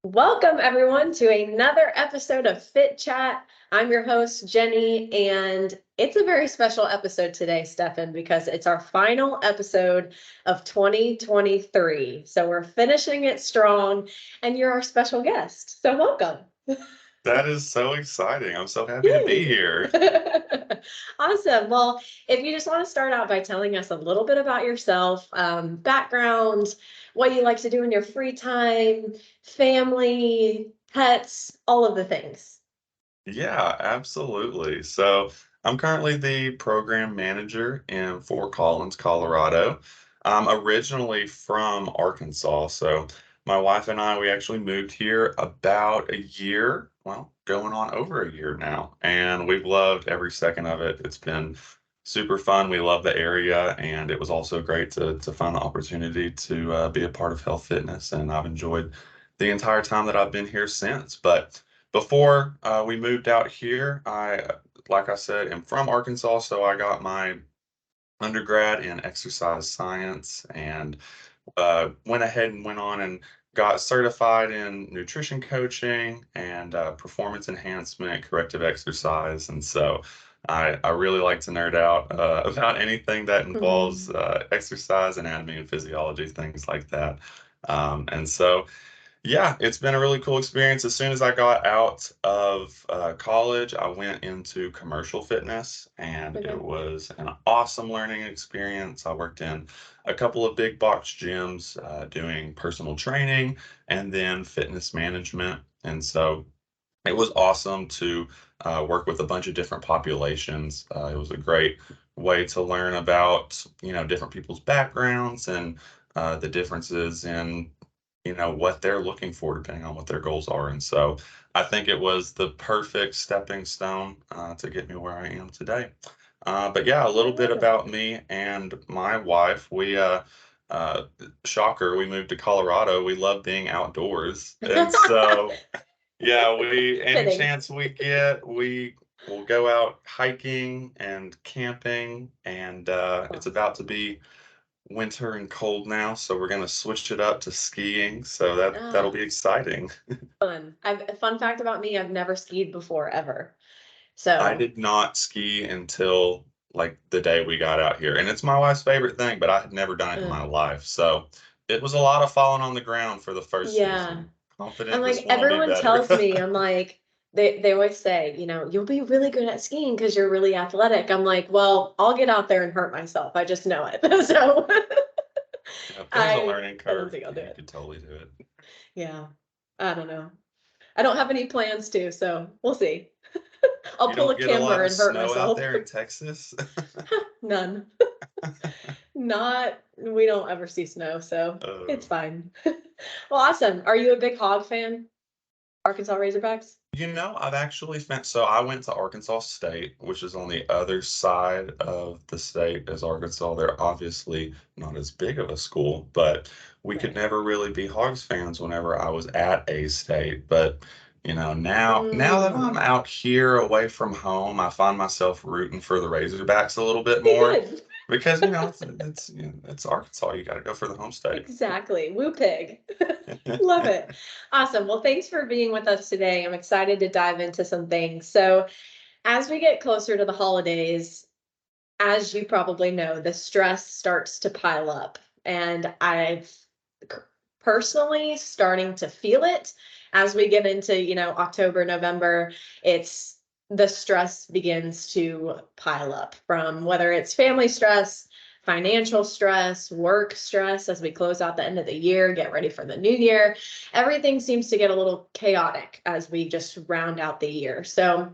Welcome, everyone, to another episode of FitChat. I'm your host, Jenny, and it's a very special episode today, Stefan, because it's our final episode of 2023. So we're finishing it strong, and you're our special guest. So welcome. That is so exciting. I'm so happy to be Yay! here. Awesome. Well, if you just want to start out by telling us a little bit about yourself, background, what you like to do in your free time, family, pets, all of the things. Yeah, absolutely. So I'm currently the program manager in Fort Collins, Colorado. I'm originally from Arkansas. So my wife and I, we actually moved here about a year, well, going on over a year now, and we've loved every second of it. It's been super fun. We love the area, and it was also great to find the opportunity to be a part of Health Fitness, and I've enjoyed the entire time that I've been here since. But before we moved out here, like I said, am from Arkansas, so I got my undergrad in exercise science and went ahead and went on and got certified in nutrition coaching and performance enhancement, corrective exercise. And so I really like to nerd out about anything that involves Mhm. exercise, anatomy, and physiology, things like that. And so yeah, it's been a really cool experience. As soon as I got out of college, I went into commercial fitness, and it Okay. was an awesome learning experience. I worked in a couple of big box gyms doing personal training and then fitness management. And so it was awesome to work with a bunch of different populations. It was a great way to learn about, different people's backgrounds and the differences in what they're looking for depending on what their goals are. And so I think it was the perfect stepping stone to get me where I am today. But yeah, a I little bit love it. about me and my wife. Uh, Shocker, we moved to Colorado. We love being outdoors. And so, yeah, any Fitting. chance we get, we will go out hiking and camping. And it's Awesome. about to be winter and cold now, so we're gonna switch it up to skiing. So that'll Ah, be exciting. fun. A fun fact about me, I've never skied before ever. I So, did not ski until like the day we got out here, and it's my wife's favorite thing, but I had never done it in uh, my life. So it was a lot of falling on the ground for the first yeah. season. And Confident this like one will be everyone better. tells me, I'm like, they always say, you'll be really good at skiing because you're really athletic. I'm like, well, I'll get out there and hurt myself. I just know it. So If there's a I learning I don't curve, think I'll do you it. could totally do it. Yeah. I don't know. I don't have any plans to, so we'll see. I'll You pull don't a get a lot Kimber of and hurt snow out myself. there in Texas. None. Not, we don't ever see snow, so it's Oh. fine. Well, awesome. Are you a big Hog fan? Arkansas Razorbacks? I've actually spent, so I went to Arkansas State, which is on the other side of the state as Arkansas. They're obviously not as big of a school, but we could Right. never really be Hogs fans whenever I was at A State. But, now that I'm Mm. out here away from home, I find myself rooting for the Razorbacks a little bit more Good. because, it's Arkansas. You got to go for the home state. Exactly. Woo pig. Love it. Awesome. Well, thanks for being with us today. I'm excited to dive into some things. So, as we get closer to the holidays, as you probably know, the stress starts to pile up. And I've personally starting to feel it as we get into, October, November. It's the stress begins to pile up from whether it's family stress, financial stress, work stress as we close out the end of the year, get ready for the new year. Everything seems to get a little chaotic as we just round out the year. So,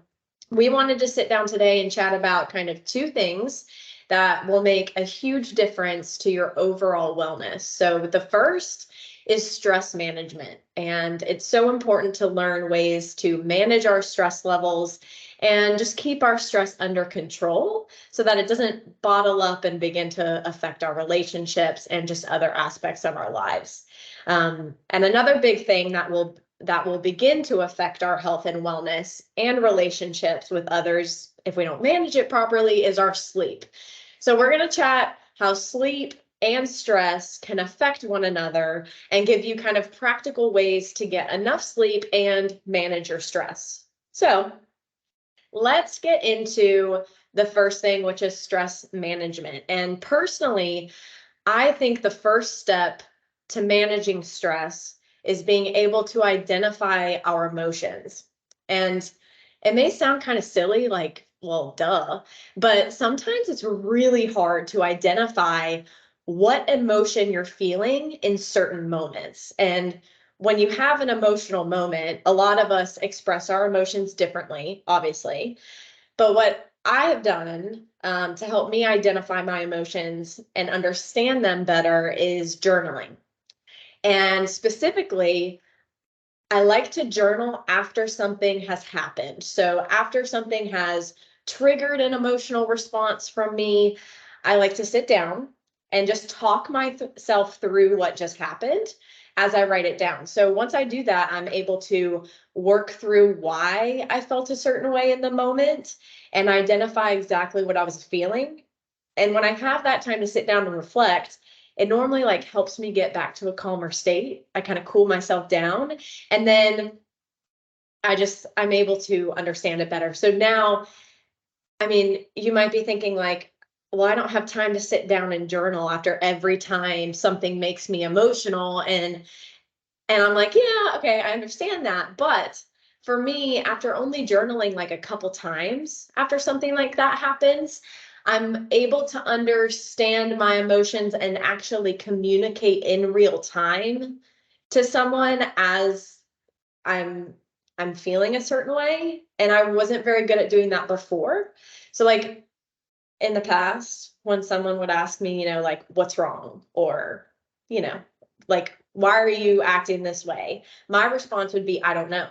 we wanted to sit down today and chat about kind of two things that will make a huge difference to your overall wellness. So, the first is stress management. And it's so important to learn ways to manage our stress levels and just keep our stress under control so that it doesn't bottle up and begin to affect our relationships and just other aspects of our lives. And another big thing that will begin to affect our health and wellness and relationships with others if we don't manage it properly is our sleep. So we're going to chat how sleep and stress can affect one another and give you kind of practical ways to get enough sleep and manage your stress. So, let's get into the first thing, which is stress management. And personally, I think the first step to managing stress is being able to identify our emotions. And it may sound kind of silly, like, well, duh, but sometimes it's really hard to identify what emotion you're feeling in certain moments. And when you have an emotional moment, a lot of us express our emotions differently, obviously. But what I have done to help me identify my emotions and understand them better is journaling. And specifically, I like to journal after something has happened. So after something has triggered an emotional response from me, I like to sit down and just talk myself through what just happened as I write it down. So once I do that, I'm able to work through why I felt a certain way in the moment and identify exactly what I was feeling. And when I have that time to sit down and reflect, it normally like helps me get back to a calmer state. I kind of cool myself down, and then I'm able to understand it better. So now, I mean, you might be thinking like, well, I don't have time to sit down and journal after every time something makes me emotional. And I'm like, yeah, okay, I understand that. But for me, after only journaling like a couple times after something like that happens, I'm able to understand my emotions and actually communicate in real time to someone as I'm I'm feeling a certain way. And I wasn't very good at doing that before. So like in the past when someone would ask me, like, what's wrong? Or, you know, like, why are you acting this way? My response would be, I don't know.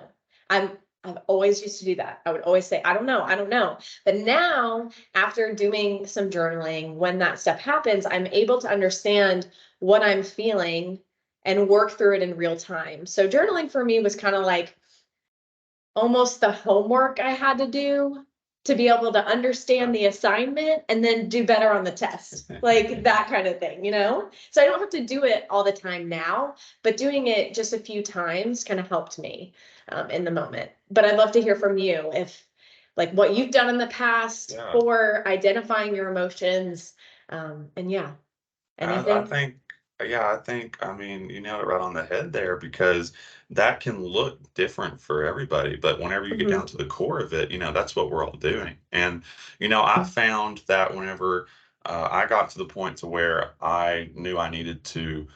I'm I've always used to do that. I would always say, I don't know, I don't know. But now, after doing some journaling, when that stuff happens, I'm able to understand what I'm feeling and work through it in real time. So journaling for me was kind of like almost the homework I had to do to be able to understand the assignment and then do better on the test, like that kind of thing, you know? So I don't have to do it all the time now, but doing it just a few times kind of helped me in the moment. But I'd love to hear from you if, like, what you've done in the past Yeah. for identifying your emotions. And yeah, I anything? think, yeah, I think, I mean, you nailed it right on the head there because that can look different for everybody. But whenever you get Hmm. down to the core of it, that's what we're all doing. And, I found that whenever I got to the point to where I knew I needed to,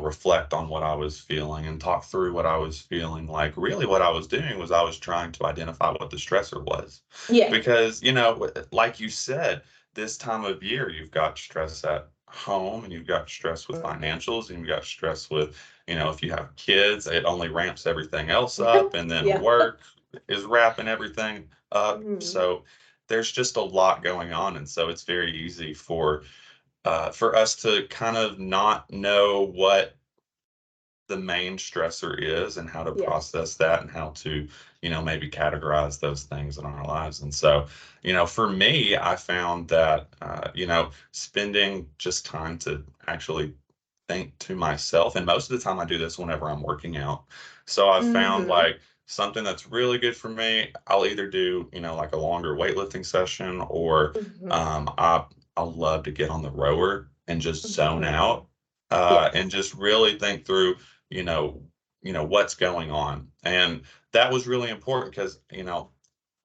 reflect on what I was feeling and talk through what I was feeling, like really what I was doing was I was trying to identify what the stressor was. Yeah. Because, like you said, this time of year, you've got stress at home and you've got stress with financials and you've got stress with, if you have kids, it only ramps everything else up. And then Yeah. work is wrapping everything up. Mhm. So there's just a lot going on. And so it's very easy for us to kind of not know what the main stressor is and how to Yes. process that and how to, maybe categorize those things in our lives. And so, for me, I found that, spending just time to actually think to myself, and most of the time I do this whenever I'm working out. So I've found Hmm. like something that's really good for me. I'll either do, like a longer weightlifting session or Hmm. I love to get on the rower and just zone Hmm. out and Yes. just really think through you know, what's going on. And that was really important because,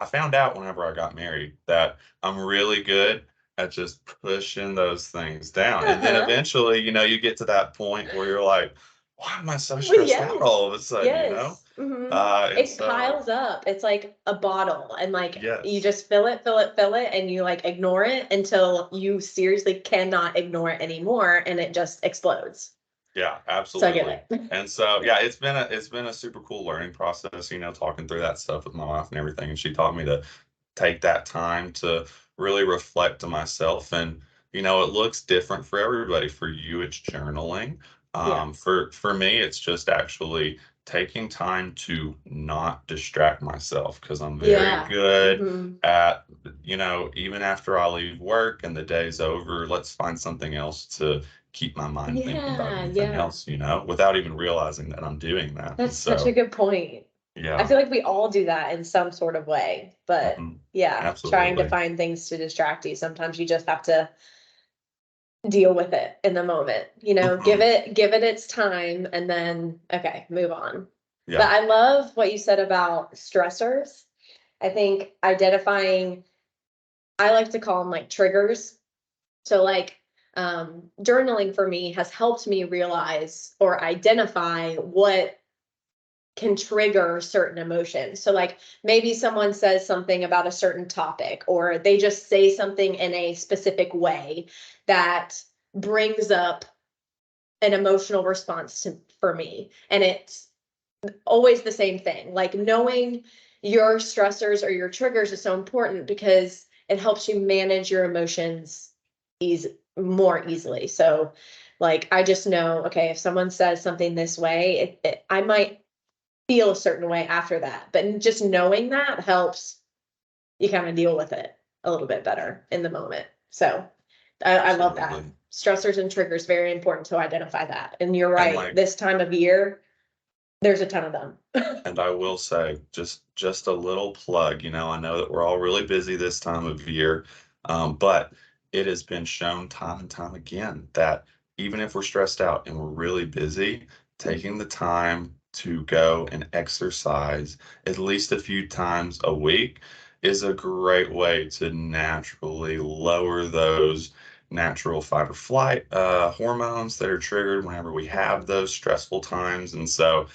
I found out whenever I got married that I'm really good at just pushing those things down. And then Uh-huh. eventually, you get to that point where you're like, why am I so Well, stressed out yes. all of a sudden, Yes. Hmm. And It so, piles up. It's like a bottle, and like you yes. just fill it, fill it, fill it, and you like ignore it until you seriously cannot ignore it anymore, and it just explodes. Yeah, So I absolutely. get it. And so, yeah, it's been a super cool learning process, talking through that stuff with my wife and everything. And she taught me to take that time to really reflect to myself. And, it looks different for everybody. For you, it's journaling. Yeah. For me, it's just actually taking time to not distract myself because I'm very Yeah. good Hmm. at, even after I leave work and the day's over, let's find something else to keep my mind thinking about Yeah, anything yeah. else, without even realizing that I'm doing that. And That's such a so, good point. I yeah, feel like we all do that in some sort of way, but mhm, yeah, trying to absolutely. find things to distract you. Sometimes you just have to deal with it in the moment, Mhm, give it its time and then, okay, move on. But yeah, I love what you said about stressors. I think identifying, I like to call them like triggers. So like journaling for me has helped me realize or identify what can trigger certain emotions. So like maybe someone says something about a certain topic or they just say something in a specific way that brings up an emotional response for me. And it's always the same thing. Like knowing your stressors or your triggers is so important because it helps you manage your emotions more easily. So like I just know, okay, if someone says something this way, I might feel a certain way after that. But just knowing that helps you kind of deal with it a little bit better in the moment. So I love that. absolutely. Stressors and triggers, very important to identify that. And you're And right, like, this time of year, there's a ton of them. and I will say, just a little plug, I know that we're all really busy this time of year, but it has been shown time and time again that even if we're stressed out and we're really busy, taking the time to go and exercise at least a few times a week is a great way to naturally lower those natural fight or flight hormones that are triggered whenever we have those stressful times. And so,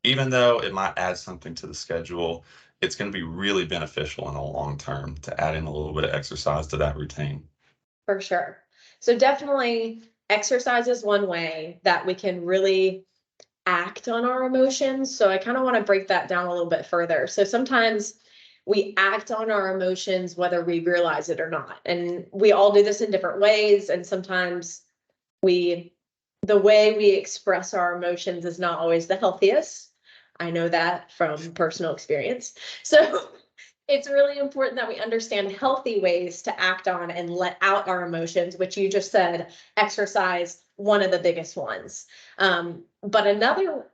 even though it might add something to the schedule, it's going to be really beneficial in the long term to add in a little bit of exercise to that routine. For sure. So definitely exercise is one way that we can really act on our emotions. So I kind of want to break that down a little bit further. So sometimes we act on our emotions whether we realize it or not. And we all do this in different ways. And sometimes we the way we express our emotions is not always the healthiest. I know that from personal experience. So it's really important that we understand healthy ways to act on and let out our emotions, which you just said, exercise, one of the biggest ones. But another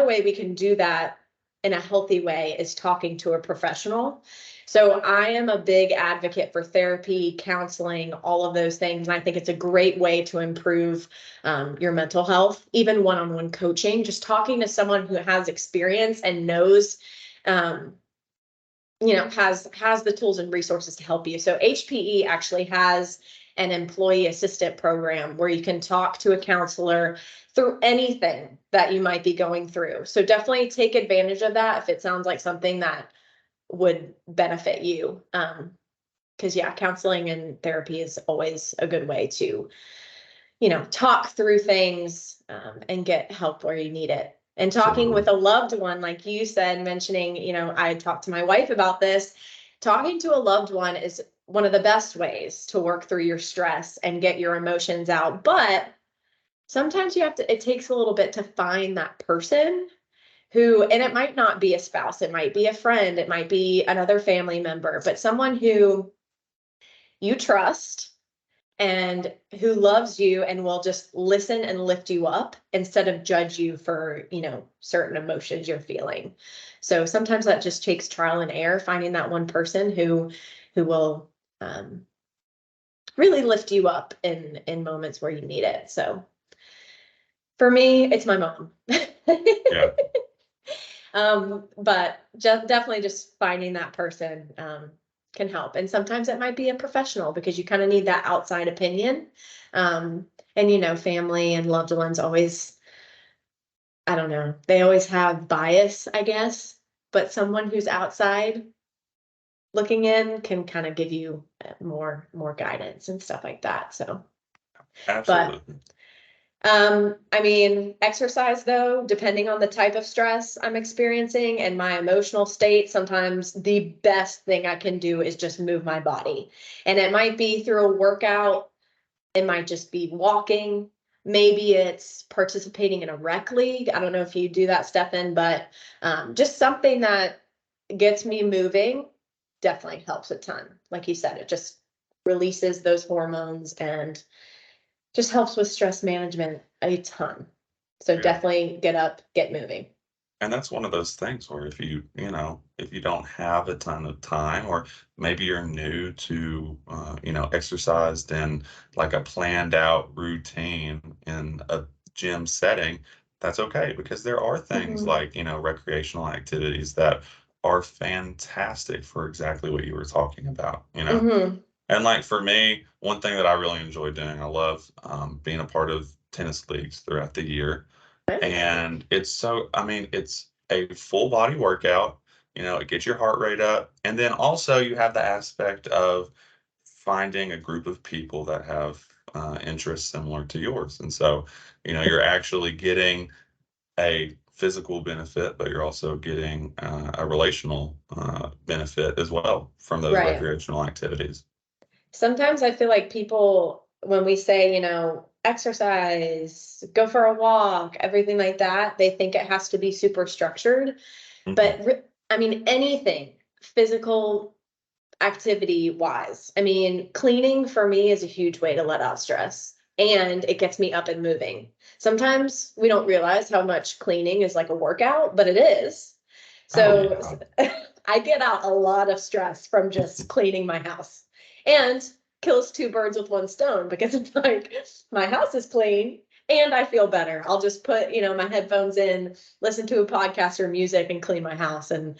way we can do that in a healthy way is talking to a professional. So I am a big advocate for therapy, counseling, all of those things. And I think it's a great way to improve your mental health, even one-on-one coaching, just talking to someone who has experience and knows um, has the tools and resources to help you. So HPE actually has an employee assistant program where you can talk to a counselor through anything that you might be going through. So definitely take advantage of that if it sounds like something that would benefit you. Because yeah, counseling and therapy is always a good way to talk through things and get help where you need it. And talking Absolutely. with a loved one, like you said, mentioning, I talked to my wife about this. Talking to a loved one is one of the best ways to work through your stress and get your emotions out. But sometimes it takes a little bit to find that person and it might not be a spouse, it might be a friend, it might be another family member, but someone who you trust and who loves you and will just listen and lift you up instead of judge you for, certain emotions you're feeling. So sometimes that just takes trial and error, finding that one person who will really lift you up in moments where you need it. So for me, it's my mom. Yeah, But definitely just finding that person can help. And sometimes it might be a professional because you kind of need that outside opinion. Um, and family and loved ones always, I don't know, they always have bias, I guess. But someone who's outside looking in can kind of give you more guidance and stuff like that. So, but absolutely. I mean, exercise though, depending on the type of stress I'm experiencing and my emotional state, sometimes the best thing I can do is just move my body. And it might be through a workout, it might just be walking, maybe it's participating in a rec league. I don't know if you do that, Stefan, but just something that gets me moving definitely helps a ton. Like you said, it just releases those hormones and just helps with stress management a ton. So Yeah. definitely get up, get moving. And that's one of those things where if if you don't have a ton of time, or maybe you're new to, exercise in like a planned out routine in a gym setting, that's okay because there are things Mhm. like, recreational activities that are fantastic for exactly what you were talking about. Mhm. And like for me, one thing that I really enjoy doing, I love being a part of tennis leagues throughout the year. Nice. And I mean, it's a full body workout, it gets your heart rate up. And then also you have the aspect of finding a group of people that have interests similar to yours. And so, you're actually getting a physical benefit, but you're also getting a relational benefit as well from those Right. recreational activities. Sometimes I feel like people, when we say, exercise, go for a walk, everything like that, they think it has to be super structured. Mhm. But I mean, anything physical activity wise. I mean, cleaning for me is a huge way to let out stress and it gets me up and moving. Sometimes we don't realize how much cleaning is like a workout, but it is. Oh, So yeah. I get out a lot of stress from just cleaning my house and kills two birds with one stone because it's like my house is clean and I feel better. I'll just put, my headphones in, listen to a podcast or music and clean my house and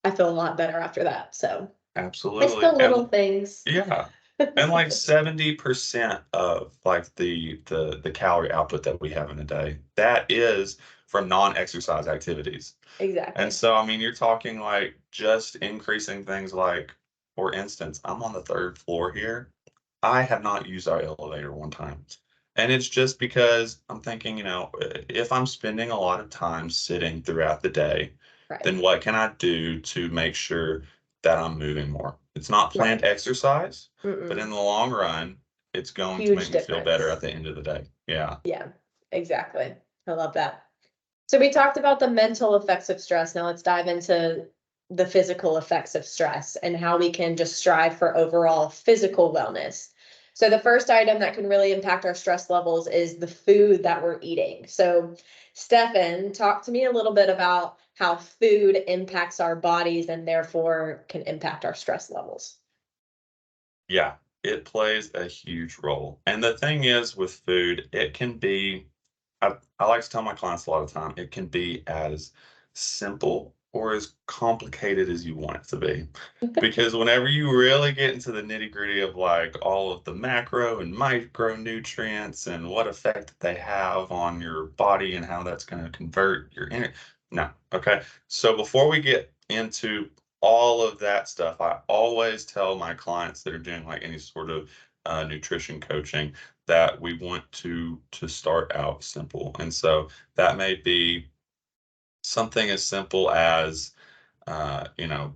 I feel a lot better after that. So it's the Absolutely. little And things. yeah. And like 70% of like the calorie output that we have in a day, that is from non-exercise activities. And Exactly. so, I mean, you're talking like just increasing things like, for instance, I'm on the third floor here. I have not used our elevator one time. And it's just because I'm thinking, if I'm spending a lot of time sitting throughout the day, Right. then what can I do to make sure that I'm moving more? It's not planned Right. exercise, but in Mm-mm. the long run, it's going to make Huge me feel better at difference. the end of the day. Yeah. Yeah, exactly. I love that. So we talked about the mental effects of stress. Now let's dive into the physical effects of stress and how we can just strive for overall physical wellness. So the first item that can really impact our stress levels is the food that we're eating. So Stefan, talk to me a little bit about how food impacts our bodies and therefore can impact our stress levels. Yeah, it plays a huge role. And the thing is with food, it can be, I like to tell my clients a lot of time, it can be as simple or as complicated as you want it to be. Because whenever you really get into the nitty-gritty of like all of the macro and micronutrients and what effect they have on your body and how that's going to convert your energy. No, okay. So before we get into all of that stuff, I always tell my clients that are doing like any sort of nutrition coaching that we want to start out simple. And so that may be something as simple as you know,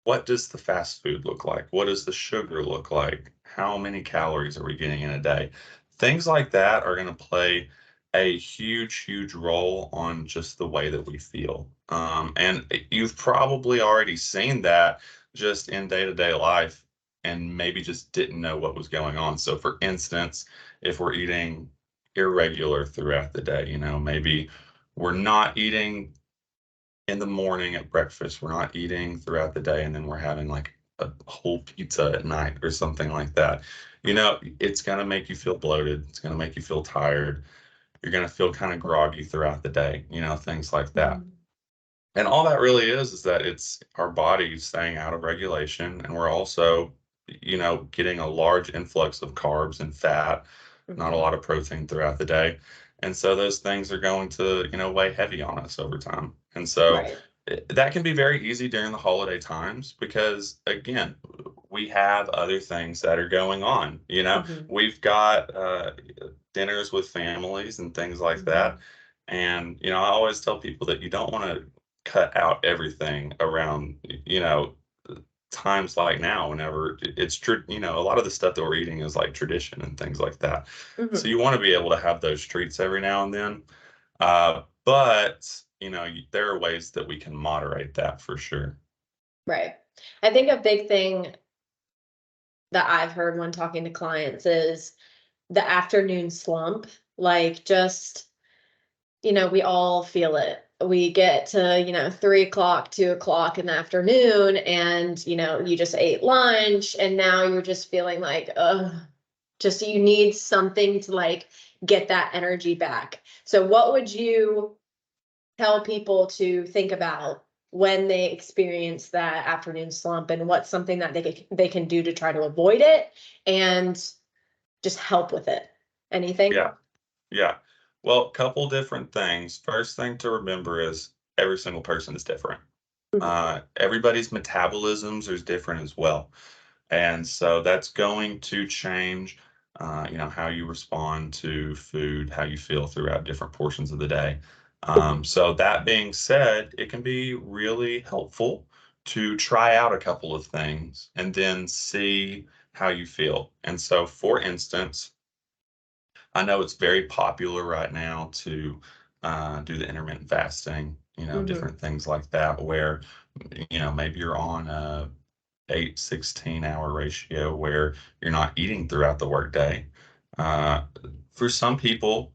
what does the fast food look like? What does the sugar look like? How many calories are we getting in a day? Things like that are going to play a huge, huge role on just the way that we feel. And you've probably already seen that just in day-to-day life and maybe just didn't know what was going on. So, for instance, if we're eating irregular throughout the day, maybe we're not eating in the morning at breakfast. We're not eating throughout the day, and then we're having like a whole pizza at night or something like that. It's going to make you feel bloated. It's going to make you feel tired. You're going to feel kind of groggy throughout the day, things like that. Mhm. And all that really is that it's our body staying out of regulation, and we're also, getting a large influx of carbs and fat, not a Mhm. lot of protein throughout the day. And so those things are going to, weigh heavy on us over time. And so Right. that can be very easy during the holiday times because, again, we have other things that are going on. Mhm. We've got dinners with families and things like that. Mhm. And, I always tell people that you don't want to cut out everything around, times like now, whenever it's true, a lot of the stuff that we're eating is like tradition and things like that. So Mhm. you want to be able to have those treats every now and then. But, there are ways that we can moderate that for sure. Right. I think a big thing that I've heard when talking to clients is the afternoon slump, like just, we all feel it. We get to, 3 o'clock, 2 o'clock in the afternoon, and, you just ate lunch, and now you're just feeling like, just you need something to like get that energy back. So, what would you tell people to think about when they experience that afternoon slump, and what's something that they can do to try to avoid it and just help with it? Anything? Yeah. Yeah. Well, couple different things. First thing to remember is every single person is different. Mhm. Everybody's metabolisms is different as well. And so that's going to change, how you respond to food, how you feel throughout different portions of the day. So that being said, it can be really helpful to try out a couple of things and then see how you feel. And so, for instance, I know it's very popular right now to do the intermittent fasting, Mhm. different things like that, where, maybe you're on a 8-16 hour ratio where you're not eating throughout the workday. Uh, for some people,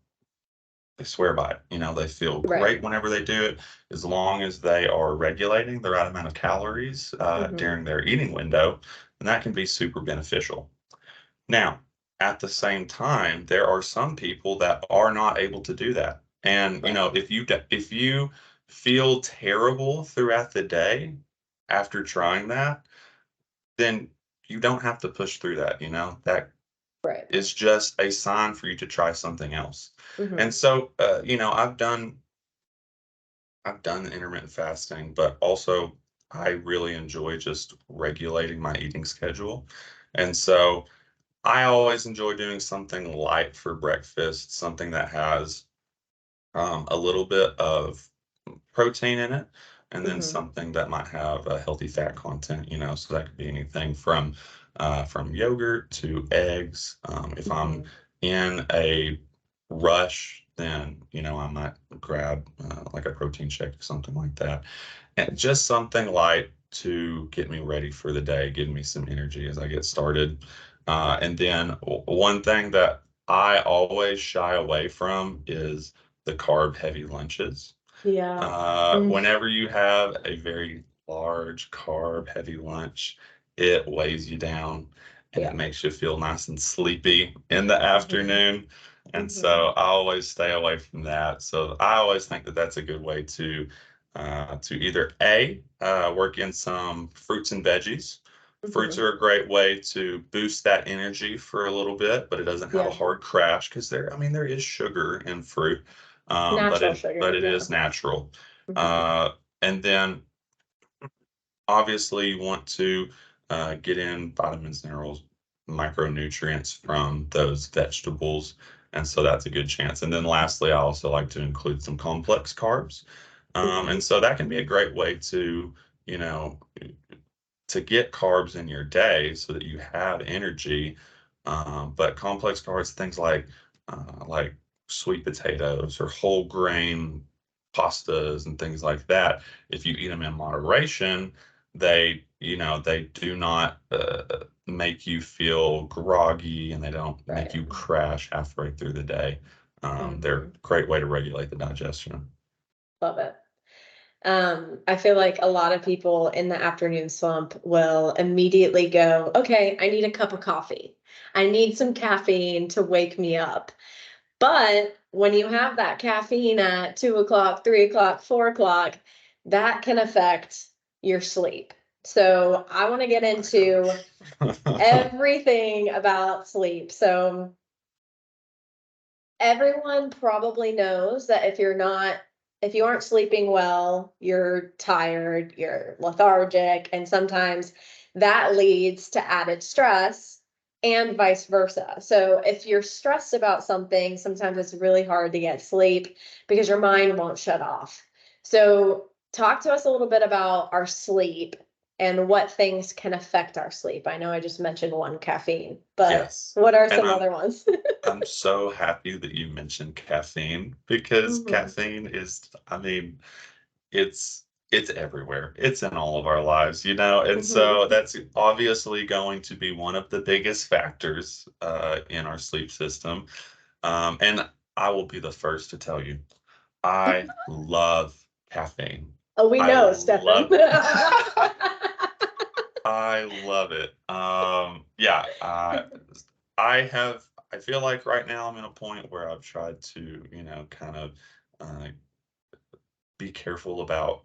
they swear by it. They feel Right. great whenever they do it, as long as they are regulating the right amount of calories Mhm. during their eating window, and that can be super beneficial. Now, at the same time, there are some people that are not able to do that. And, Right. if you feel terrible throughout the day after trying that, then you don't have to push through that, that Right. is just a sign for you to try something else. And Mhm. so, I've done the intermittent fasting, but also I really enjoy just regulating my eating schedule. And so I always enjoy doing something light for breakfast, something that has a little bit of protein in it, and then Mhm. something that might have a healthy fat content. So that could be anything from yogurt to eggs. If I'm Mhm. in a rush, then I might grab like a protein shake or something like that, and just something light to get me ready for the day, give me some energy as I get started. And then one thing that I always shy away from is the carb heavy lunches. Yeah. Mm. Whenever you have a very large carb heavy lunch, it weighs you down and it Yeah. makes you feel nice and sleepy in the Mhm. afternoon. And Mhm. so I always stay away from that. So I always think that that's a good way to either work in some fruits and veggies. Fruits Mhm. are a great way to boost that energy for a little bit, but it doesn't have a Yeah. hard crash because there is sugar in fruit, but Natural but sugar. it Yeah. is natural. Mhm. Uh, and then obviously you want to get in vitamins, minerals, micronutrients from those vegetables, and so that's a good chance. And then lastly, I also like to include some complex carbs, and Mhm. so that can be a great way you know to get carbs in your day so that you have energy. But complex carbs, things like sweet potatoes or whole grain pastas and things like that, if you eat them in moderation, they do not make you feel groggy and they don't make Right. you crash halfway through the day. They're a Mhm. great way to regulate the digestion. Love it. I feel like a lot of people in the afternoon slump will immediately go, okay, I need a cup of coffee. I need some caffeine to wake me up. But when you have that caffeine at 2 o'clock, 3 o'clock, 4 o'clock, that can affect your sleep. So I want to get Oh my into gosh. everything about sleep. So everyone probably knows that if you aren't sleeping well, you're tired, you're lethargic, and sometimes that leads to added stress and vice versa. So if you're stressed about something, sometimes it's really hard to get sleep because your mind won't shut off. So talk to us a little bit about our sleep and what things can affect our sleep. I know I just mentioned one, caffeine, but Yes. what are And some I'm other ones? I'm so happy that you mentioned caffeine because Mhm. caffeine is, I mean, it's It's everywhere. It's in all of our lives, you know, and so Mhm. that's obviously going to be one of the biggest factors in our sleep system. And I will be the first to tell you, I love caffeine. Oh, we I know, Stefan. love I love it. Yeah, I feel like right now I'm in a point where I've tried to, you know, kind of uh, be careful about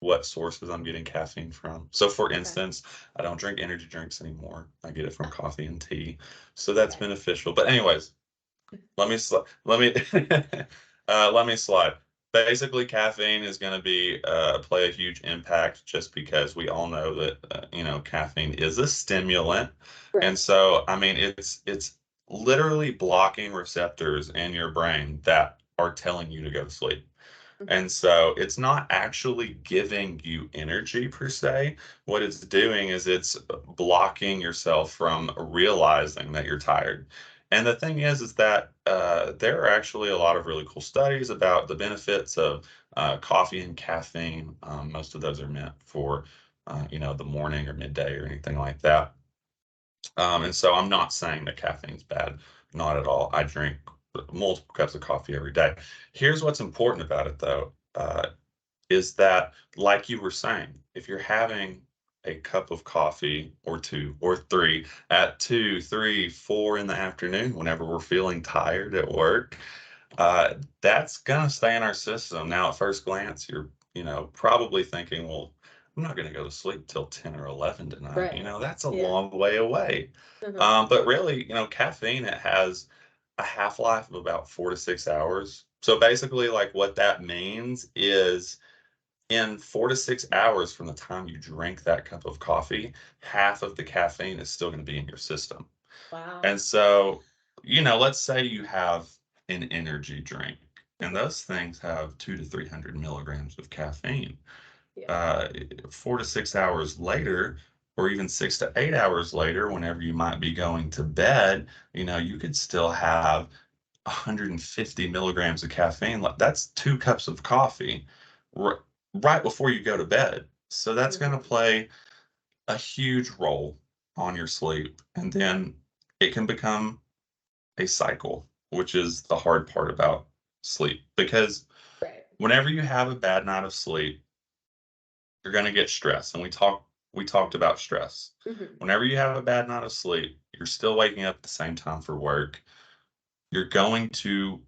what sources I'm getting caffeine from. So, for Okay. instance, I don't drink energy drinks anymore. I get it from coffee and tea. So that's Okay. beneficial. But anyways, let me let me slide. Basically, caffeine is going to be play a huge impact just because we all know that you know, caffeine is a stimulant, and Right. so I mean it's literally blocking receptors in your brain that are telling you to go to sleep. Mhm. And so it's not actually giving you energy per se. What it's doing is it's blocking yourself from realizing that you're tired. And the thing is that there are actually a lot of really cool studies about the benefits of coffee and caffeine. Most of those are meant for, you know, the morning or midday or anything like that. And so I'm not saying that caffeine's bad, not at all. I drink multiple cups of coffee every day. Here's what's important about it, though, is that, like you were saying, if you're having a cup of coffee or two or three at 2, 3, 4 in the afternoon, whenever we're feeling tired at work, that's gonna stay in our system. Now, at first glance, you're, you know, probably thinking, well, I'm not gonna go to sleep till 10 or 11 tonight. You Right. know, that's a Yeah. long way away. Uh-huh. But really, you know, caffeine, it has a half-life of about 4 to 6 hours. So basically, like what that means is in 4 to 6 hours from the time you drink that cup of coffee, half of the caffeine is still going to be in your system. Wow. And so, you know, let's say you have an energy drink, and Mhm. those things have 2 to 300 milligrams of caffeine. Yeah. Uh, 4 to 6 hours later, or even 6 to 8 hours later, whenever you might be going to bed, you know, you could still have 150 milligrams of caffeine. That's 2 cups of coffee r- right before you go to bed. So that's going to Mhm. play a huge role on your sleep. And then it can become a cycle, which is the hard part about sleep. Because Right. whenever you have a bad night of sleep, you're going to get stressed. And we talked about stress. Mhm. Whenever you have a bad night of sleep, you're still waking up at the same time for work. You're going to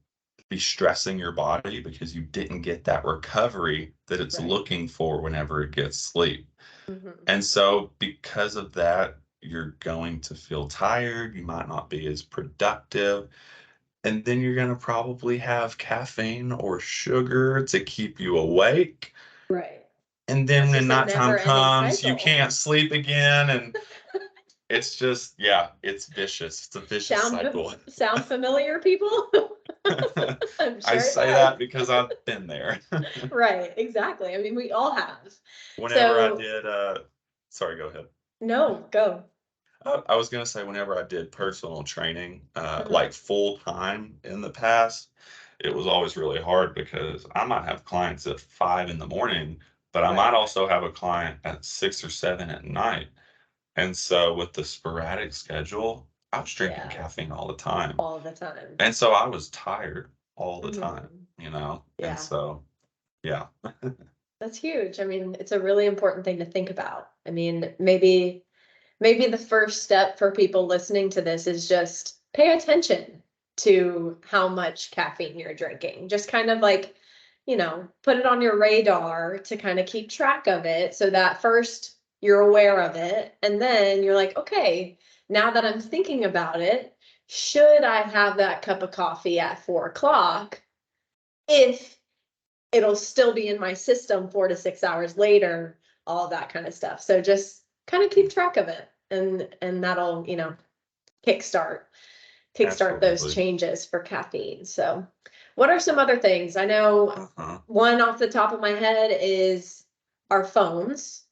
be stressing your body because you didn't get that recovery that it's Right. looking for whenever it gets sleep. Mhm. And so, because of that, you're going to feel tired. You might not be as productive. And then you're going to probably have caffeine or sugar to keep you awake. Right. And It's then when just a nighttime never-ending comes, you cycle. can't sleep again. And it's just, yeah, it's vicious. It's a vicious cycle. Sound familiar, people? I'm I sure it say does. that because I've been there. Right, exactly. I mean, we all have. Whenever I So did, sorry, go ahead. no, go. I was gonna say whenever I did personal training, Uh-huh. like full time in the past, it was always really hard because I might have clients at 5 in the morning, but I might Right. also have a client at 6 or 7 at night. And so with the sporadic schedule, I was drinking Yeah, caffeine all the time. all the time. And so I was tired all the time, Mhm. you know? And Yeah, so, yeah. that's huge. I mean, it's a really important thing to think about. I mean, maybe the first step for people listening to this is just pay attention to how much caffeine you're drinking. Just kind of like, put it on your radar to kind of keep track of it so that first you're aware of it. And then you're like, okay, now that I'm thinking about it, should I have that cup of coffee at 4 o'clock if it'll still be in my system 4 to 6 hours later, all that kind of stuff. So just kind of keep track of it, and that'll kickstart kickstart those Absolutely. changes for caffeine. So, what are some other things? I know Uh-huh. one off the top of my head is our phones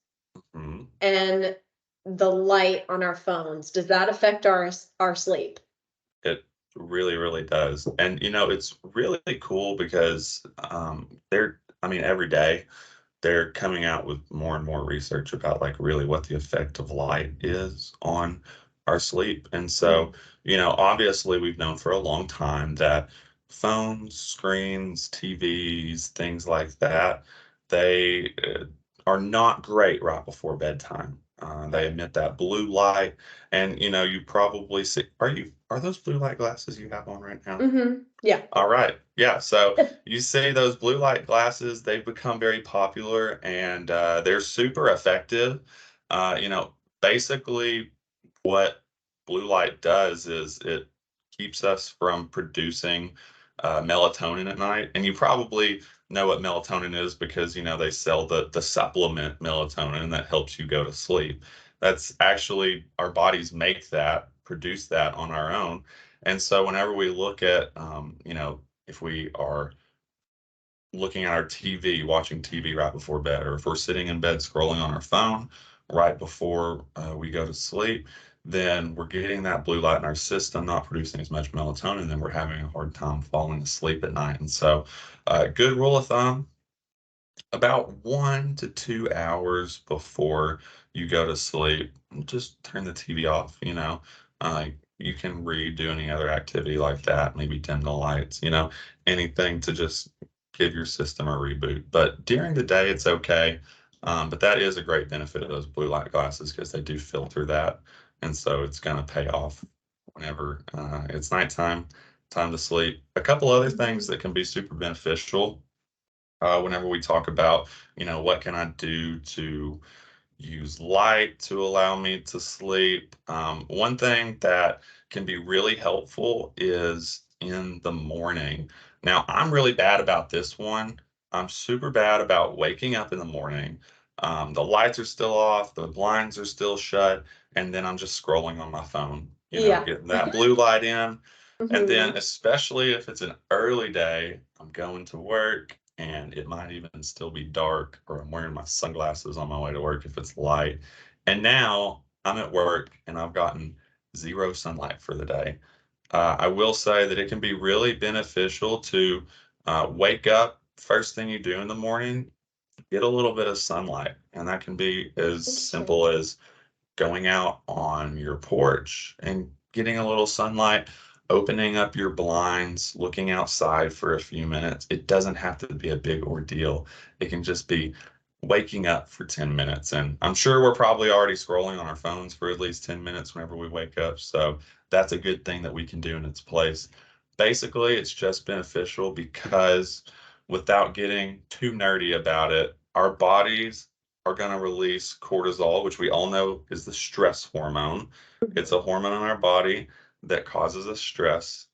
Mhm. and the light on our phones. Does that affect our sleep? It really, really does. And you know, it's really cool because I mean, every day they're coming out with more and more research about like really what the effect of light is on our sleep. And so, Mhm. obviously we've known for a long time that phones, screens, TVs, things like that, they are not great right before bedtime. They Right. emit that blue light, and you probably see. Are those blue light glasses you have on right now? Yeah. All right. Yeah. So you see those blue light glasses, they've become very popular and they're super effective. Basically, what blue light does is it keeps us from producing melatonin at night. And you probably know what melatonin is because, they sell the supplement melatonin that helps you go to sleep. That's actually our bodies make that, produce that on our own. And so whenever we look at, if we are looking at our TV, watching TV right before bed, or if we're sitting in bed scrolling on our phone right before we go to sleep, then we're getting that blue light in our system, not producing as much melatonin, then we're having a hard time falling asleep at night. And so, good rule of thumb, about 1 to 2 hours before you go to sleep, just turn the TV off, you can read, do any other activity like that, maybe dim the lights, anything to just give your system a reboot. But during the day, it's okay. But that is a great benefit of those blue light glasses because they do filter that. And so it's going to pay off whenever it's nighttime, time to sleep. A couple other things Mhm. that can be super beneficial whenever we talk about, what can I do to use light to allow me to sleep. One thing that can be really helpful is in the morning. Now, I'm really bad about this one. I'm super bad about waking up in the morning. The lights are still off, the blinds are still shut, and then I'm just scrolling on my phone, Yeah. getting that blue light in. And then, Mhm. especially if it's an early day, I'm going to work and it might even still be dark, or I'm wearing my sunglasses on my way to work if it's light. And now I'm at work and I've gotten zero sunlight for the day. I will say that it can be really beneficial to wake up first thing you do in the morning, get a little bit of sunlight. And that can be as Interesting. simple as going out on your porch and getting a little sunlight, opening up your blinds, looking outside for a few minutes. It doesn't have to be a big ordeal. It can just be waking up for 10 minutes. And I'm sure we're probably already scrolling on our phones for at least 10 minutes whenever we wake up. So that's a good thing that we can do in its place. Basically, it's just beneficial because without getting too nerdy about it, our bodies are going to release cortisol, which we all know is the stress hormone. It's Mhm. a hormone in our body that causes us stress.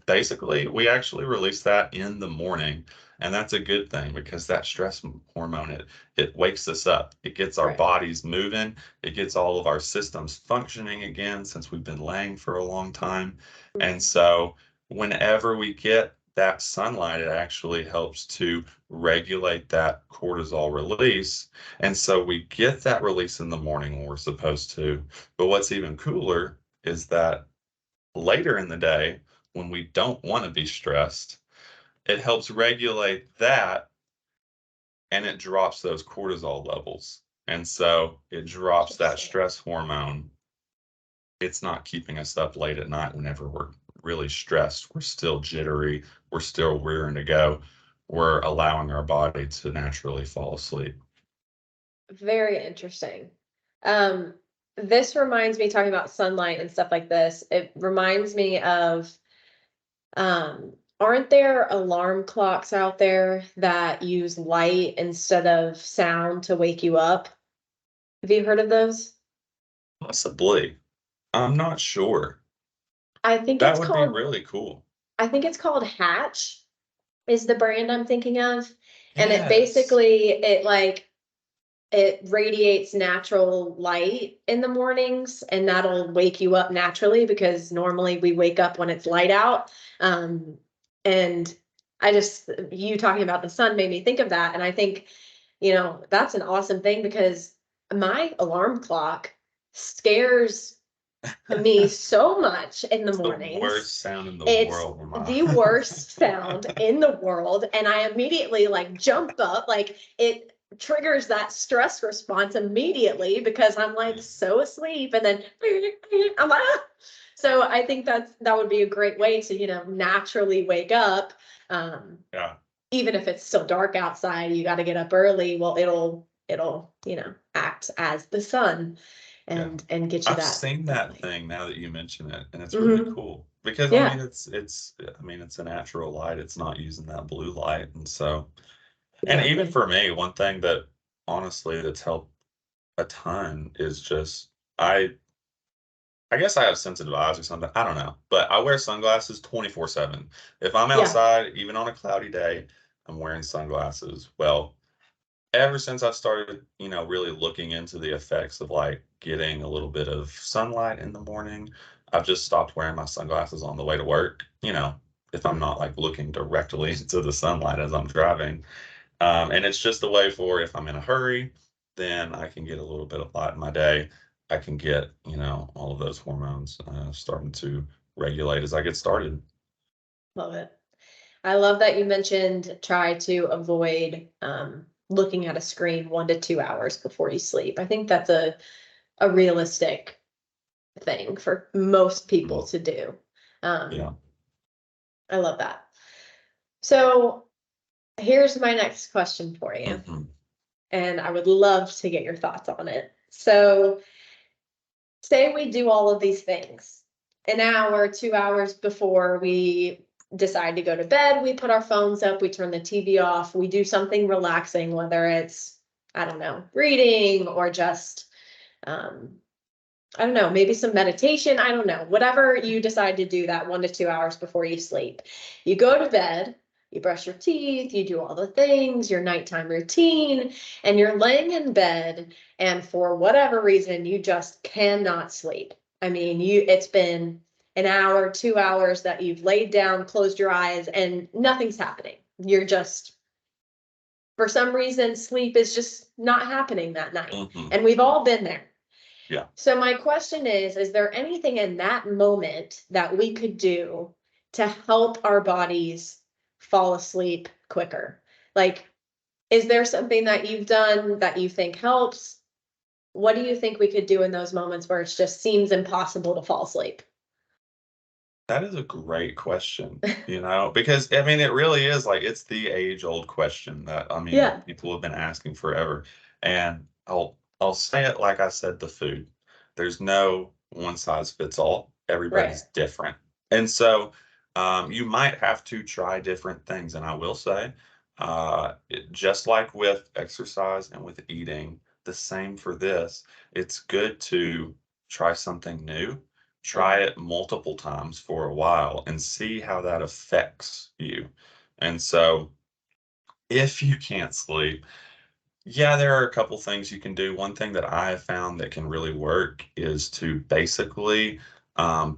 Basically, we actually release that in the morning, and that's a good thing because that stress hormone it wakes us up. It gets our Right. bodies moving. It gets all of our systems functioning again since we've been laying for a long time, and Mhm. so whenever we get that sunlight, it actually helps to regulate that cortisol release. And so we get that release in the morning when we're supposed to. But what's even cooler is that later in the day, when we don't want to be stressed, it helps regulate that and it drops those cortisol levels. And so it drops that Interesting. stress hormone. It's not keeping us up late at night whenever we're really stressed. We're still jittery. We're still rearing to go. We're allowing our body to naturally fall asleep. Very interesting. Um, this reminds me, talking about sunlight and stuff like this, it reminds me of, aren't there alarm clocks out there that use light instead of sound to wake you up? Have you heard of those? Possibly. I'm not sure. I think That it's would be called really cool. I think it's called Hatch is the brand I'm thinking of. And it Yes. basically it radiates natural light in the mornings, and that'll wake you up naturally because normally we wake up when it's light out. Um, and I just, you talking about the sun made me think of that. And I think, that's an awesome thing because my alarm clock scares me so much in the It's the mornings. worst sound in the It's world when my the worst sound in the world. And I immediately like jump up, like it triggers that stress response immediately because I'm like so asleep and then I'm like, ah. So I think that would be a great way to, naturally wake up. Um, yeah, Even if it's still dark outside, you got to get up early. Well, it'll, act as the sun yeah. and get you I've that seen that that light. thing now that you mention it, and it's really Hmm. cool because I mean Yeah, it's a natural light. It's not using that blue light, and so and even exactly. for me, one thing that honestly that's helped a ton is just I guess I have sensitive eyes or something. I don't know. But I wear sunglasses 24/7. If I'm Yeah. outside, even on a cloudy day, I'm wearing sunglasses. Well, ever since I started, really looking into the effects of like getting a little bit of sunlight in the morning, I've just stopped wearing my sunglasses on the way to work, if I'm Mhm. not like looking directly into the sunlight as I'm driving. And it's just a way for if I'm in a hurry, then I can get a little bit of light in my day. I can get, all of those hormones starting to regulate as I get started. Love it. I love that you mentioned try to avoid looking at a screen 1 to 2 hours before you sleep. I think that's a realistic thing for most people Mhm. to do. Yeah. Um, I love that. So here's my next question for you, Hmm. and I would love to get your thoughts on it. So say we do all of these things an hour, 2 hours before we decide to go to bed, we put our phones up, we turn the TV off, we do something relaxing, whether it's, I don't know, reading or just, um, I don't know, maybe some meditation. I don't know, whatever you decide to do that 1 to 2 hours before you sleep. You go to bed, you brush your teeth, you do all the things, your nighttime routine, and you're laying in bed, and for whatever reason, you just cannot sleep. I mean, it's been an hour, 2 hours that you've laid down, closed your eyes, and nothing's happening. You're just, for some reason, sleep is just not happening that night. Hmm. And we've all been there. Yeah. So my question is there anything in that moment that we could do to help our bodies fall asleep quicker? Like, is there something that you've done that you think helps? What do you think we could do in those moments where it just seems impossible to fall asleep? That is a great question, because I mean, it really is like it's the age-old question that I mean, Yeah, people have been asking forever. And I'll say it like I said the food. There's no one size fits all. right. Everybody's different. And so you might have to try different things. And I will say, just like with exercise and with eating, the same for this. It's good to try something new, try Mhm. it multiple times for a while and see how that affects you. And so, if you can't sleep, yeah, there are a couple things you can do. One thing that I have found that can really work is to basically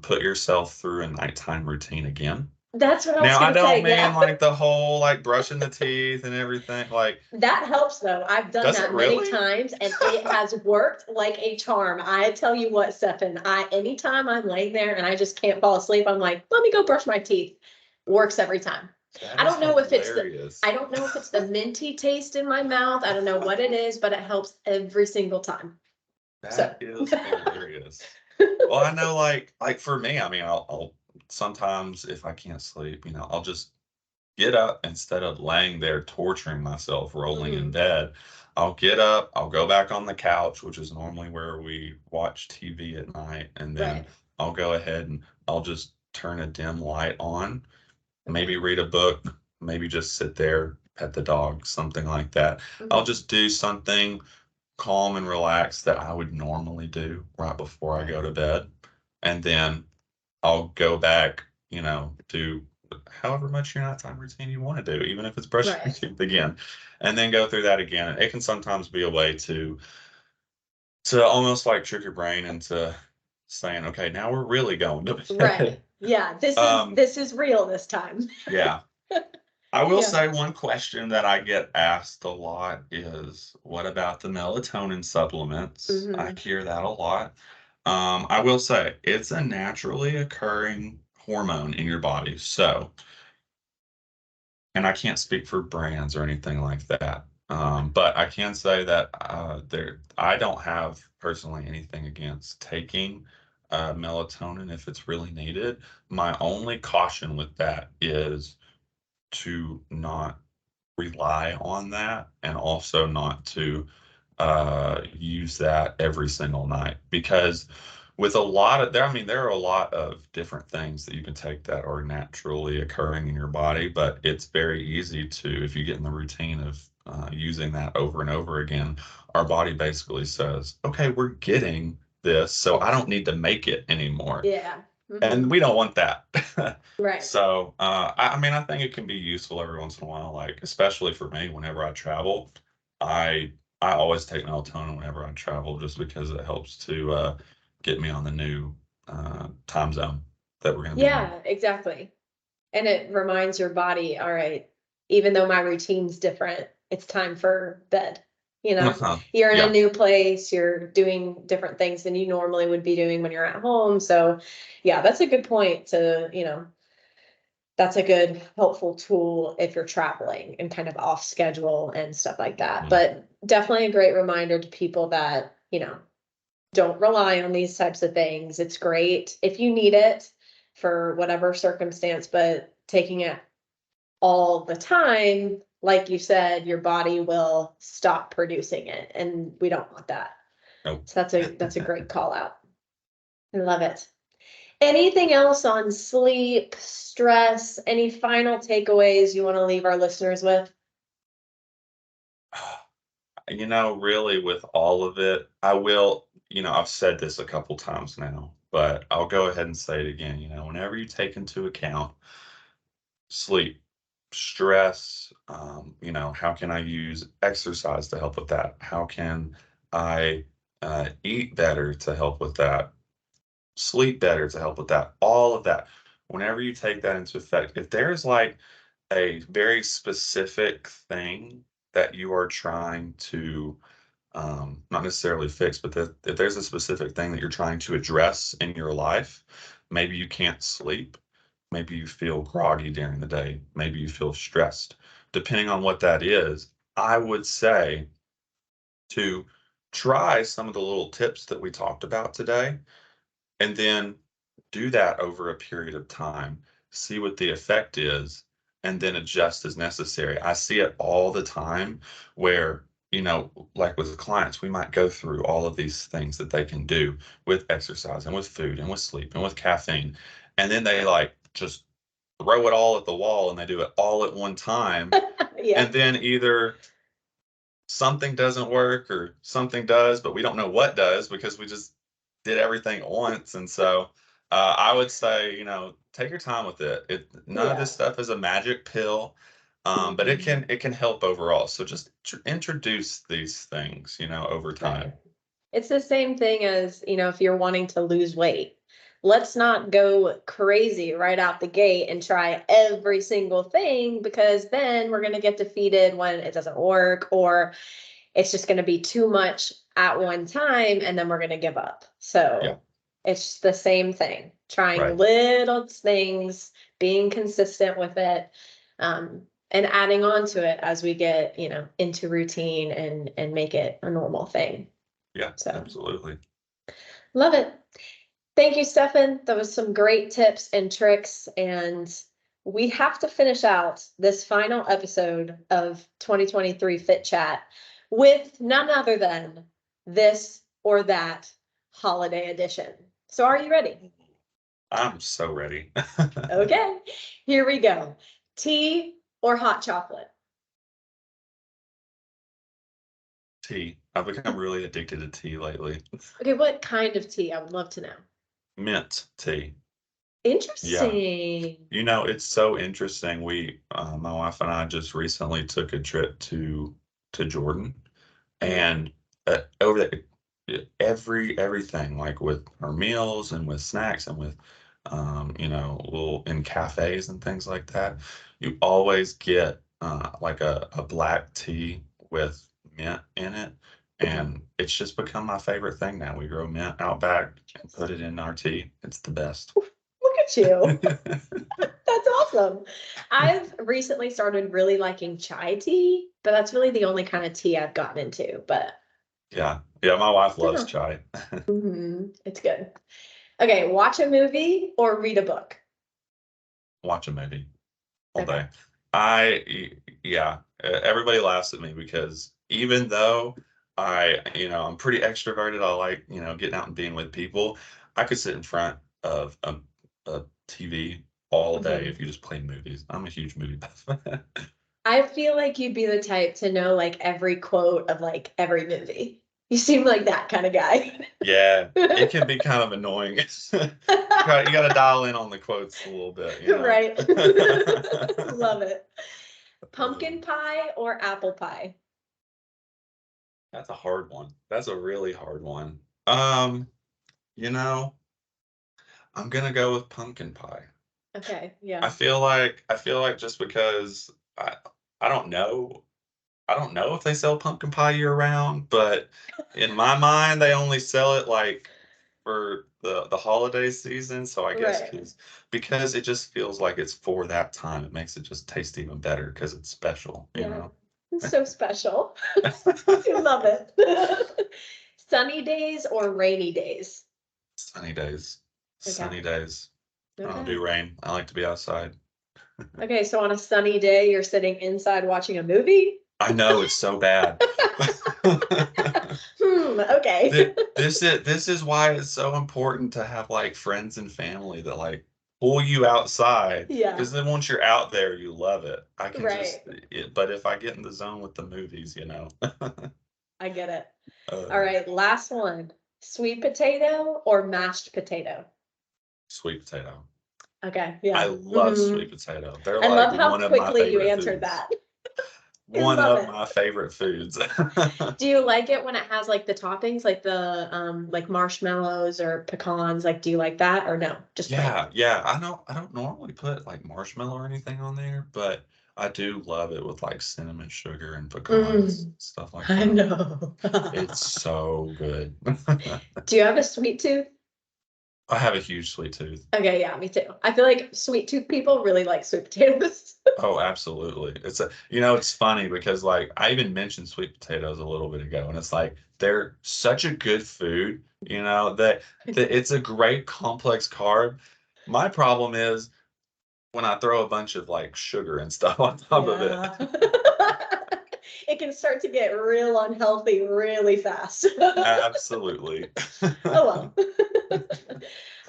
put yourself through a nighttime routine again. That's what I was Now, I gonna don't say. mean Yeah. like the whole like brushing the teeth and everything. Like, That helps though. I've done does it that many really? times and it has worked like a charm. I tell you what, Stefan, anytime I'm laying there and I just can't fall asleep, I'm like, let me go brush my teeth. Works every time. That I is don't know if it's the hilarious. I don't know if it's the minty taste in my mouth. I don't know what it is, but it helps every single time. So That is hilarious. Well, I know, like for me, I mean, I'll sometimes if I can't sleep, I'll just get up instead of laying there torturing myself, rolling in Mhm. bed. I'll get up, I'll go back on the couch, which is normally where we watch TV at night, and then Right. I'll go ahead and I'll just turn a dim light on, maybe Okay. read a book, maybe just sit there, pet the dog, something like that. I'll Mhm. just do something calm and relaxed that I would normally do right before I Right. go to bed. And then I'll go back, do however much your nighttime routine you want to do, even if it's brushing your Right. teeth again, and then go through that again. And it can sometimes be a way to almost like trick your brain into saying, okay, now we're really going to Right. bed. Yeah. This is Um, this is real this time. yeah. I will Yeah. say one question that I get asked a lot is, what about the melatonin supplements? I Hmm. hear that a lot. I will say it's a naturally occurring hormone in your body. So, and I can't speak for brands or anything like that. But I can say that I don't have personally anything against taking melatonin if it's really needed. My only caution with that is to not rely on that and also not to use that every single night because with a lot of there, I mean, there are a lot of different things that you can take that are naturally occurring in your body, but it's very easy to, if you get in the routine of using that over and over again, our body basically says, okay, we're getting this, so I don't need to make it anymore. Yeah. And we don't want that. Right. So, I mean, I think it can be useful every once in a while, like especially for me, whenever I travel, I I always take melatonin whenever I travel, just because it helps to get me on the new time zone that we're going to be in. Yeah, exactly. And it reminds your body, all right, even though my routine's different, it's time for bed. You know, you're in a Yeah, new place, you're doing different things than you normally would be doing when you're at home. So, yeah, that's a good point to, that's a good helpful tool if you're traveling and kind of off schedule and stuff like that. yeah, But definitely a great reminder to people that, don't rely on these types of things. It's great if you need it for whatever circumstance, but taking it all the time, like you said, your body will stop producing it, and we don't want that. nope. So that's a great call out. I love it. Anything else on sleep, stress, any final takeaways you want to leave our listeners with? Really, with all of it, I will, I've said this a couple times now, but I'll go ahead and say it again. Whenever you take into account sleep, stress, how can I use exercise to help with that? How can I eat better to help with that? Sleep better to help with that? All of that. Whenever you take that into effect, if there's like a very specific thing that you are trying to not necessarily fix, but that if there's a specific thing that you're trying to address in your life, maybe you can't sleep, maybe you feel groggy during the day, maybe you feel stressed. Depending on what that is, I would say to try some of the little tips that we talked about today and then do that over a period of time, see what the effect is, and then adjust as necessary. I see it all the time where, like with clients, we might go through all of these things that they can do with exercise and with food and with sleep and with caffeine. And then they like just throw it all at the wall and they do it all at one time. Yeah, And then either something doesn't work or something does, but we don't know what does because we just did everything at once. And so I would say, take your time with it. None of this yeah. stuff is a magic pill, but it Mhm. can it can help overall. So just introduce these things, over Right. time. It's the same thing as, if you're wanting to lose weight. Let's not go crazy right out the gate and try every single thing because then we're going to get defeated when it doesn't work or it's just going to be too much at one time and then we're going to give up. Yeah, So it's the same thing, trying right. little things, being consistent with it, and adding on to it as we get, into routine and make it a normal thing. Yeah, So absolutely. love it. Thank you, Stefan. That was some great tips and tricks. And we have to finish out this final episode of 2023 Fit Chat with none other than this or that holiday edition. So are you ready? I'm so ready. Okay, here we go. Tea or hot chocolate? Tea. I've become really addicted to tea lately. Okay, what kind of tea? I would love to know. Mint tea. Yeah. Interesting. It's so interesting. My wife and I just recently took a trip to Jordan, Mm, and over there, everything like with our meals and with snacks and with little in cafes and things like that, you always get like a black tea with mint in it, and it's just become my favorite thing now. We grow mint out back and put it in our tea. It's the best. Look at you. That's awesome. I've recently started really liking chai tea, but that's really the only kind of tea I've gotten into. But Yeah. Yeah, my wife loves yeah, chai. it's good. Okay, watch a movie or read a book. Watch a movie all Okay. day. Yeah, everybody laughs at me because even though I'm pretty extroverted, I like, getting out and being with people. I could sit in front of a TV all day Mhm. if you just play movies. I'm a huge movie buff. I feel like you'd be the type to know like every quote of like every movie. You seem like that kind of guy. Yeah, it can be kind of annoying. You gotta dial in on the quotes a little bit, you know? Right. Love it. Uh, Pumpkin pie or apple pie? that's a hard one. That's a really hard one. Um, you know, I'm gonna go with pumpkin pie. Okay, I yeah. feel like I feel like just because I don't know I don't know if they sell pumpkin pie year round, but in my mind they only sell it like for the holiday season. So I guess Right. because it just feels like it's for that time, it makes it just taste even better because it's special, you Yeah. know. It's so special. I love it. Sunny days or rainy days? Sunny days. Okay. Sunny days. I don't Okay. do rain. I like to be outside. Okay, so on a sunny day, you're sitting inside watching a movie? I know it's so bad. Okay. This is why it's so important to have like friends and family that like pull you outside Yeah, because then once you're out there, you love it. I can right. but if I get in the zone with the movies, I get it. All uh, right, last one. Sweet potato or mashed potato? sweet potato. Okay, I yeah. love sweet potato. They're I like love how one of my quickly you favorite answered foods. that. I One love of it. my favorite foods. Do you like it when it has like the toppings, like the like marshmallows or pecans? Like, do you like that or no? Just plain. Yeah, yeah. I don't normally put like marshmallow or anything on there, but I do love it with like cinnamon sugar and pecans, Mm, stuff like I that. know. It's so good. Do you have a sweet tooth? I have a huge sweet tooth. Okay, yeah, me too. I feel like sweet tooth people really like sweet potatoes. Oh, absolutely. It's funny because like I even mentioned sweet potatoes a little bit ago, and it's like they're such a good food, that it's a great complex carb. My problem is when I throw a bunch of like sugar and stuff on top of it. Yeah. It can start to get real unhealthy really fast. Absolutely. Oh well.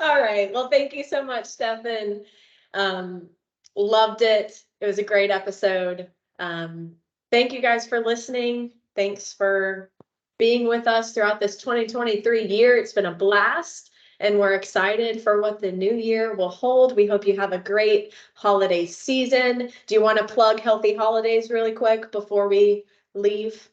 All right. Well, thank you so much, Stefan. Um, Loved it. It was a great episode. Um, Thank you guys for listening. Thanks for being with us throughout this 2023 year. It's been a blast, and we're excited for what the new year will hold. We hope you have a great holiday season. Do you want to plug Healthy Holidays really quick before we leave?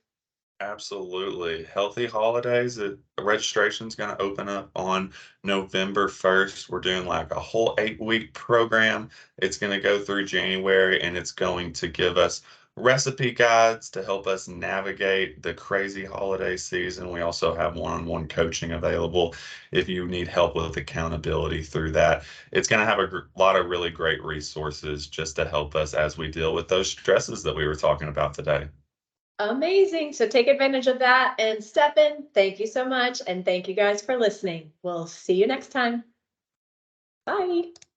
Absolutely. Healthy holidays. Registration's going to open up on November 1st. We're doing like a whole 8-week program. It's going to go through January and it's going to give us recipe guides to help us navigate the crazy holiday season. We also have one-on-one coaching available if you need help with accountability through that. It's going to have a lot of really great resources just to help us as we deal with those stresses that we were talking about today. Amazing. So take advantage of that. And Stefan, thank you so much. And thank you guys for listening. We'll see you next time. Bye.